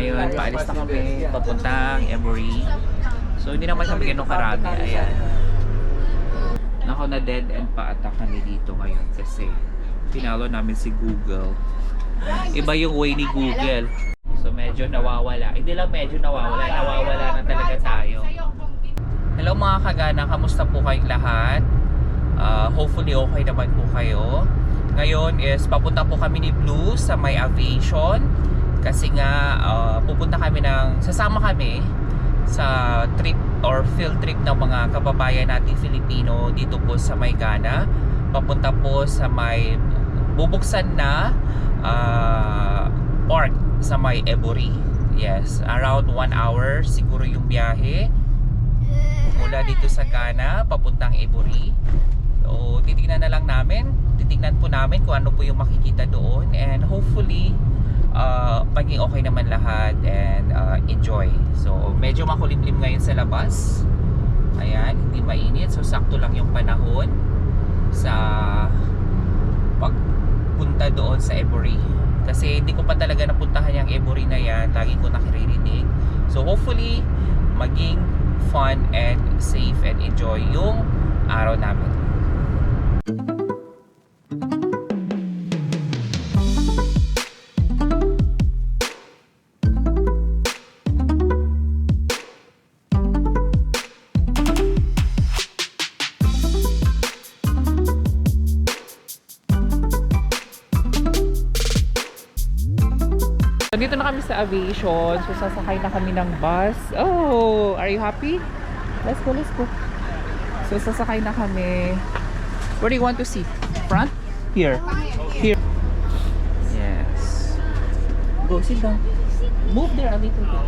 Ngayon, paalis na kami papuntang Emory. So, hindi naman kami ganun karami. Ayan. Nako, na dead end pa ata kami dito ngayon kasi pinalo namin si Google. Iba yung way ni Google. So, medyo nawawala. Hindi lang medyo nawawala. Nawawala na talaga tayo. Hello mga kagana, kamusta po kayong lahat? Hopefully okay naman po kayo. Ngayon is papunta po kami ni Blue sa may aviation. Kasi nga sasama kami sa trip or field trip ng mga kababayan nating Filipino dito po sa may Ghana. Papunta po sa may bubuksan na park sa may Emory. Yes, around 1 hour siguro yung biyahe mula dito sa Ghana papuntang Emory. So titignan po namin kung ano po yung makikita doon, and hopefully maging okay naman lahat and enjoy. So medyo makulimlim ngayon sa labas. Ayan, hindi mainit, so sakto lang yung panahon sa pagpunta doon sa Emory. Kasi hindi ko pa talaga napuntahan yung Emory na yan, lagi ko nakiririnig. So hopefully maging fun and safe and enjoy yung araw namin. Dito na kami sa aviation, so sasakay na kami ng bus. Oh, are you happy? Let's go. So sasakay na kami. Where do you want to sit? Front? Here. Yes. Go, sit down. Move there a little bit.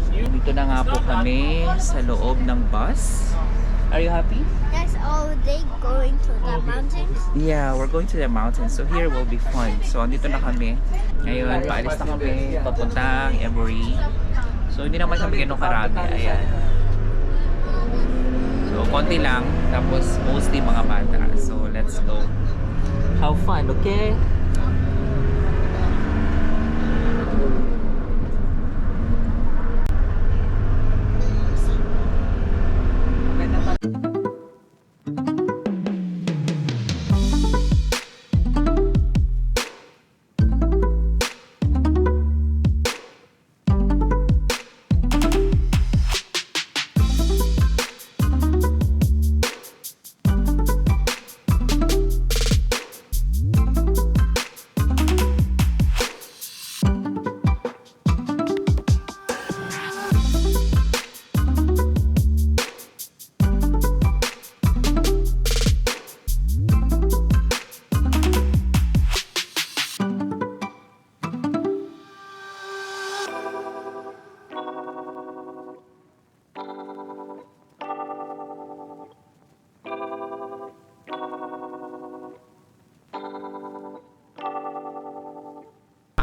Dito na nga po kami sa loob ng bus. Are you happy? That's all they going to the mountains? Yeah, we're going to the mountains. So here will be fun. So andito na kami. Ngayon, paalis na kami papuntang Emory. So hindi naman kami ganun karami. Ayan. So konti lang. Tapos mostly mga bata. So let's go. Have fun, okay?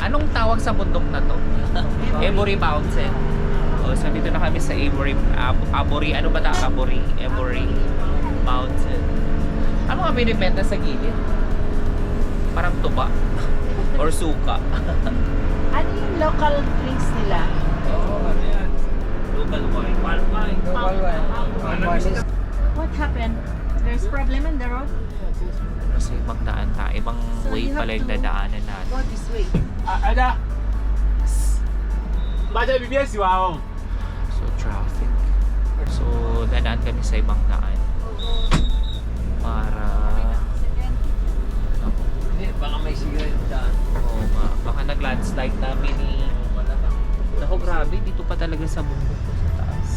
Anong tawag sa bundok na to? Emory Mountain. So dito na kami sa Emory. Ano ba ta? Emory Mountain. Ano nga binibenta sa gilid? Parang tuba. Or suka. Ano yung local drinks nila? Ano yan? Local wine. Local wine. What happened? There's problem in the road? Kasi ibang daan tayo. Ibang way pala yung dadaanan natin. Go this way. Ada. Baca BBS wow. So traffic. So dadaan kami sa ibang daan. Para Baka may sigaret dyan. Oo nga. Baka nag-landslide namin ni... Naku, grabe. Dito pa talaga sa bundok ko sa taas.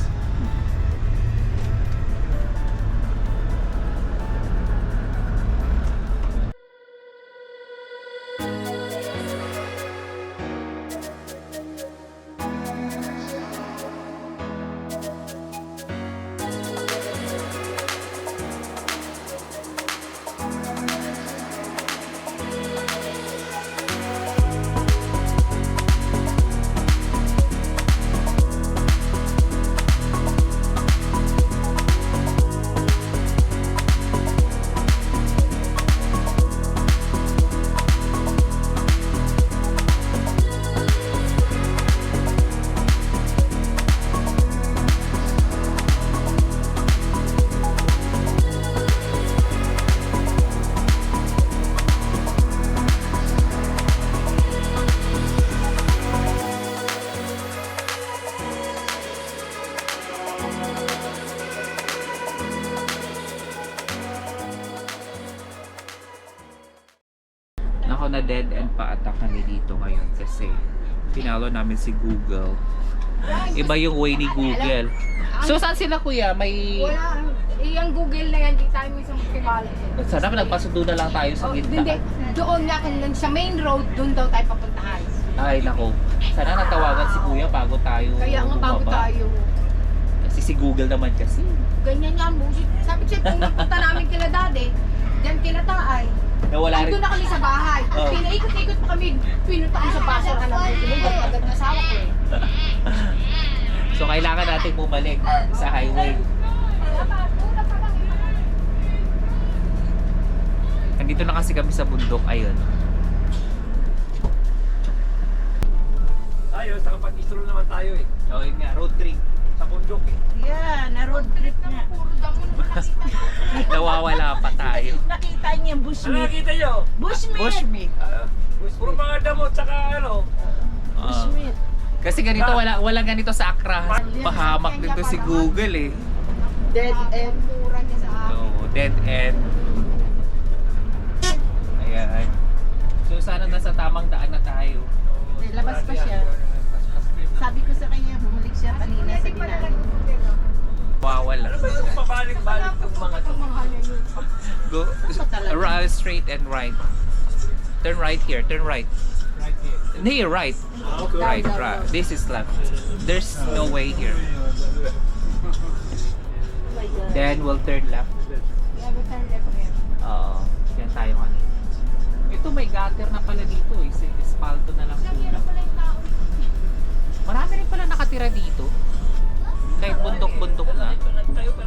na-dead end pa ata kami dito ngayon kasi pinalo namin si Google. Iba yung way ni Google. So saan sila kuya? May... Wala. Yung Google na yan, di tayo minsan magkakala. Sana nagpasundo na lang tayo sa Hindi, gitna. doon nga kung sa main road, doon daw tayo papuntahan. Ay nako. Sana natawagan si kuya bago tayo Kaya nga bago bumaba. tayo. Kasi si Google naman kasi. Ganyan nga, bullshit. Sabi siya, kung napunta namin kila daddy, diyan kila taay. Nawala rin. Andun na kami sa bahay. Oh. Pinaikot-ikot pa kami, pinunta kami sa baso ka ng bullshit. Agad na asawa ko eh. So kailangan natin bumalik sa highway. Nandito na kasi kami sa bundok, ayun. Tayo, nakapag-stroll naman tayo eh. So yun nga, road trip. Sa bundok eh. Yeah, na-road trip nga. Puro damo naman. Nawawala pa tayo. Nakita niya Ano bushmeat. nakita nyo? Bushmeat. Bushmeat. Puro mga damo, tsaka ano. Bushmeat. Kasi ganito, wala ganito sa Accra. Pahamak dito si Google eh. Dead end. Mura niya sa akin. So, dead end. Ayan. So sana nasa tamang daan na tayo. Labas pa siya. Sabi ko sa kanya, bumalik siya kanina sa ginaan. Wawala. Ano ba itong pabalik-balik itong mga to? Go straight and right. Turn right here. Turn right. Right here. Here, right. Okay. Right, right. This is left. There's no way here. Then we'll turn left. Oo. Yan tayo kanina. Ito may gutter na pala dito eh. Espalto na lang pula. Marami rin pala nakatira dito. Kahit bundok-bundok na.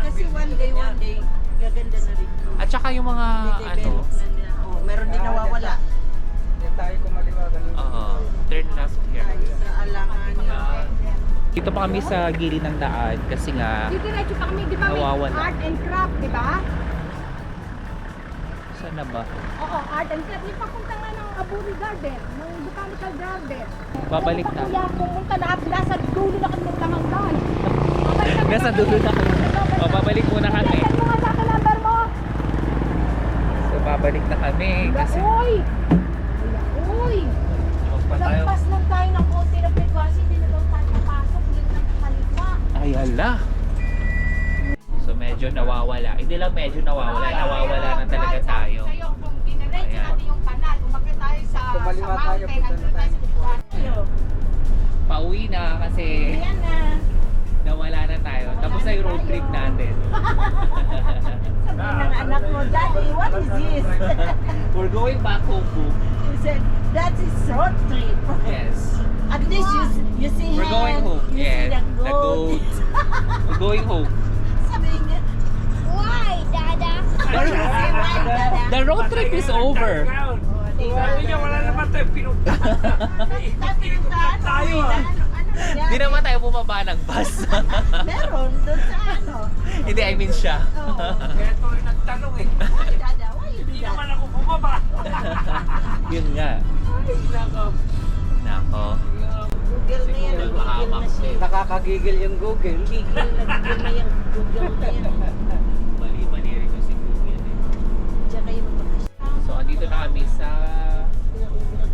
Kasi one day, gaganda na rin. At saka yung mga ano, Develop na niya. Oh, meron din nawawala. turn left here. Tayo sa alangan niya. Dito pa kami sa gilid ng daan kasi nga Diretso pa kami, di ba may Nawawala. art and craft, di ba? saan na ba? Oo, art and craft. Yung papunta nga ng Aburi Garden, ng Botanical Garden. Babalik na. Kaya pumunta na at nasa dulo na kami ng Tamanggan. Nasa dulo na kami. O, babalik muna kami. Send mo nga sa akin number mo. So, babalik na kami kasi Uy! Uy! Lampas lang tayo ng konti na frequency, hindi na daw tayo napasok, hindi na kaliwa. ay hala. So, medyo nawawala. Hindi lang medyo nawawala. Nawawala na talaga tayo. Sa'yo, kung diniretso Ayan. natin yung kanal, umakit tayo sa mountain, nandun tayo sa frequency. Pauwi na kasi Ayan na. nawala na tayo. Tapos na yung road trip natin. Sabi ng anak mo, Daddy, what is this? We're going back home, boo. He said, that is road trip. Yes. At least you see We're going hen, home. you Yes. see The goat. We're going home. Sabi niya, Why, Dada? The road trip is over. Sabi niya, wala naman tayo pinunta. pinuntahan tayo. Hindi naman tayo bumaba ng bus. Meron, doon sa ano. Hindi, I mean siya. Oh. Kaya ito rin nagtanong eh. Why, Dada? Why you do Hindi that? naman ako bumaba. Yun nga. Ay, nako. Nako. Google na yan. Google mahamak Google na siya. Nakakagigil yung Google. Gigil na Google na yan. Google na yan. Mali-mali rin ko si Google eh. Tsaka yung mga So, andito na kami sa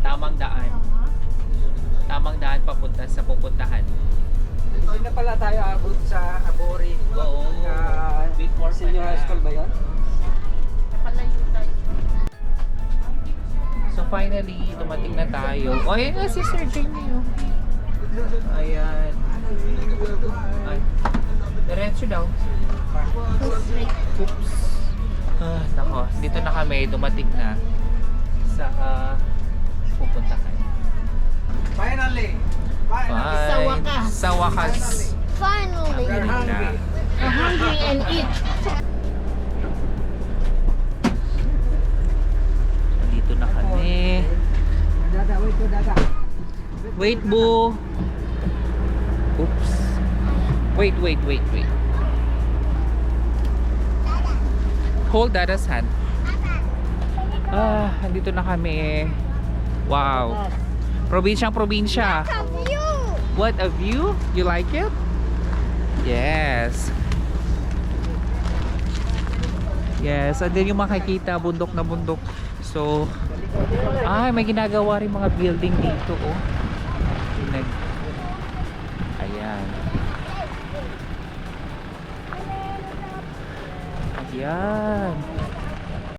tamang daan. Tamang daan papunta sa pupuntahan. Hindi na pala tayo abot sa Abori. Oo. Before pa Senior high na. school ba yun? napalayo tayo. So, finally, dumating na tayo. O, ayan nga si Sir Jamie. Oh. Ayan. Ay. Diretso daw. Oops. Ah, nako. Dito na kami. Dumating na sa pupuntahan. Finally! Bye. Sa wakas. Sa wakas. Finally. Dumating na. Hungry and eat. Dito na kami. Dada, wait to Dada. Wait, boo. Oops. Wait. Hold Dada's hand. Ah, andito na kami. Wow. Probinsya. Have you? What a view? You like it? Yes. Yes, and then yung makikita, bundok na bundok. So, may ginagawa rin mga building dito, oh. Ayan. Ayan.